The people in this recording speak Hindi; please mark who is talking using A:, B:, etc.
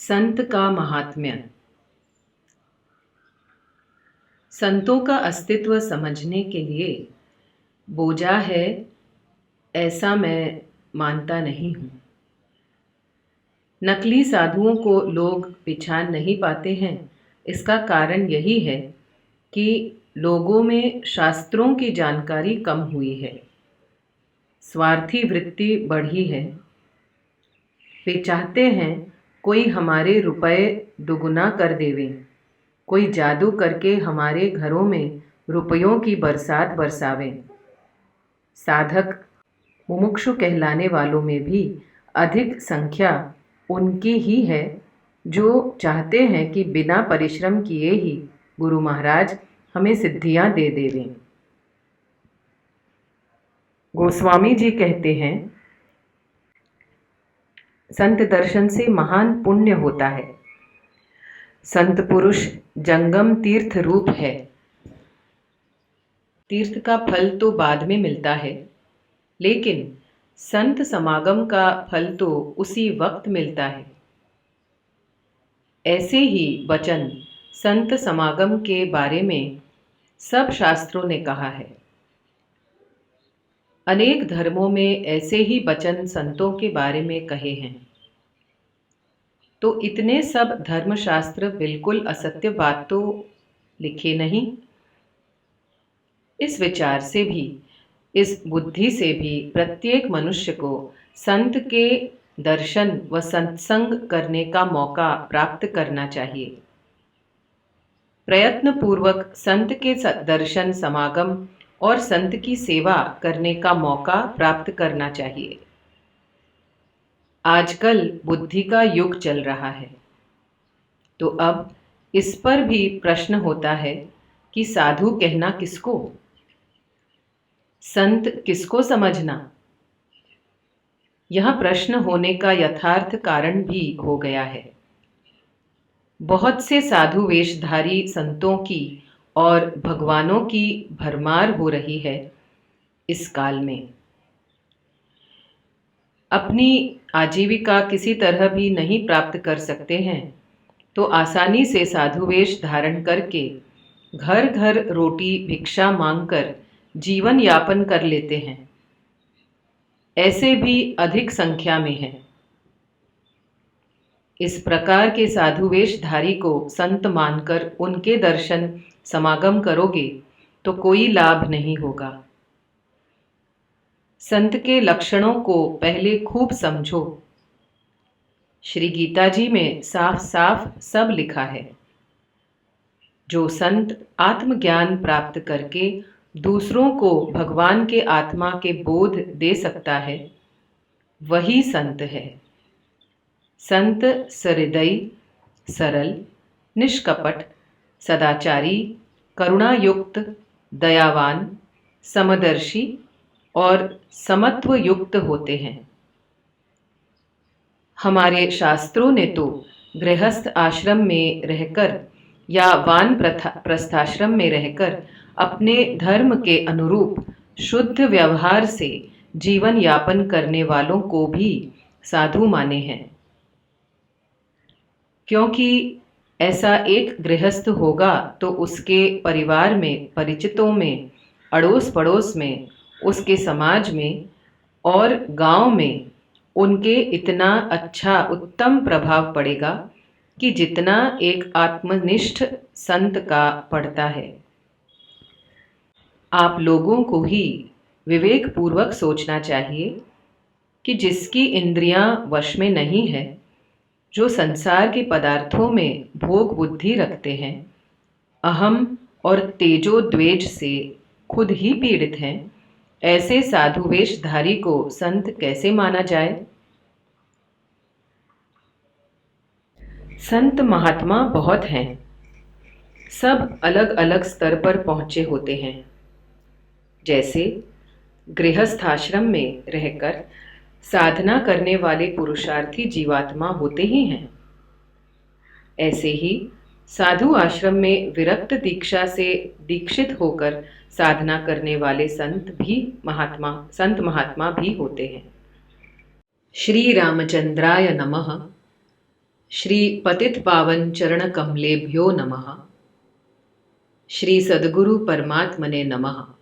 A: संत का महात्म्य। संतों का अस्तित्व समझने के लिए बोझा है ऐसा मैं मानता नहीं हूँ। नकली साधुओं को लोग पहचान नहीं पाते हैं। इसका कारण यही है कि लोगों में शास्त्रों की जानकारी कम हुई है, स्वार्थी वृत्ति बढ़ी है। वे चाहते हैं कोई हमारे रुपए दुगुना कर देवे, कोई जादू करके हमारे घरों में रुपयों की बरसात बरसावे। साधक मुमुक्षु कहलाने वालों में भी अधिक संख्या उनकी ही है जो चाहते हैं कि बिना परिश्रम किए ही गुरु महाराज हमें सिद्धियां दे देवें। गोस्वामी जी कहते हैं, संत दर्शन से महान पुण्य होता है। संत पुरुष जंगम तीर्थ रूप है। तीर्थ का फल तो बाद में मिलता है, लेकिन संत समागम का फल तो उसी वक्त मिलता है। ऐसे ही वचन संत समागम के बारे में सब शास्त्रों ने कहा है। अनेक धर्मों में ऐसे ही वचन संतों के बारे में कहे हैं। तो इतने सब धर्मशास्त्र बिल्कुल असत्य बात तो लिखे नहीं। इस विचार से भी, इस बुद्धि से भी प्रत्येक मनुष्य को संत के दर्शन व सत्संग करने का मौका प्राप्त करना चाहिए। प्रयत्न पूर्वक संत के दर्शन समागम और संत की सेवा करने का मौका प्राप्त करना चाहिए। आजकल बुद्धि का युग चल रहा है, तो अब इस पर भी प्रश्न होता है कि साधु कहना किसको, संत किसको समझना। यह प्रश्न होने का यथार्थ कारण भी हो गया है। बहुत से साधु वेशधारी संतों की और भगवानों की भरमार हो रही है इस काल में। अपनी आजीविका किसी तरह भी नहीं प्राप्त कर सकते हैं तो आसानी से साधु वेश धारण करके घर घर रोटी भिक्षा मांगकर जीवन यापन कर लेते हैं। ऐसे भी अधिक संख्या में हैं। इस प्रकार के साधु वेशधारी को संत मानकर उनके दर्शन समागम करोगे तो कोई लाभ नहीं होगा। संत के लक्षणों को पहले खूब समझो। श्री गीता जी में साफ साफ सब लिखा है। जो संत आत्मज्ञान प्राप्त करके दूसरों को भगवान के आत्मा के बोध दे सकता है, वही संत है। संत सहृदयी, सरल, निष्कपट, सदाचारी, करुणायुक्त, दयावान, समदर्शी और समत्व युक्त होते हैं। हमारे शास्त्रों ने तो गृहस्थ आश्रम में रहकर या वान प्रस्थाश्रम में रहकर अपने धर्म के अनुरूप शुद्ध व्यवहार से जीवन यापन करने वालों को भी साधु माने हैं। क्योंकि ऐसा एक गृहस्थ होगा तो उसके परिवार में, परिचितों में, अड़ोस पड़ोस में, उसके समाज में और गांव में उनके इतना अच्छा उत्तम प्रभाव पड़ेगा कि जितना एक आत्मनिष्ठ संत का पड़ता है। आप लोगों को ही विवेक पूर्वक सोचना चाहिए कि जिसकी इंद्रियां वश में नहीं है, जो संसार के पदार्थों में भोग बुद्धि रखते हैं, अहम और तेजो द्वेज से खुद ही पीड़ित हैं, ऐसे साधु वेशधारी को संत कैसे माना जाए। संत महात्मा बहुत हैं, सब अलग अलग स्तर पर पहुंचे होते हैं। जैसे गृहस्थ आश्रम में रहकर साधना करने वाले पुरुषार्थी जीवात्मा होते ही हैं, ऐसे ही साधु आश्रम में विरक्त दीक्षा से दीक्षित होकर साधना करने वाले संत महात्मा भी होते हैं। श्री रामचंद्राय नमः। श्री पतित पावन चरण कमलेभ्यो नमः। श्री सद्गुरु परमात्मने नमः।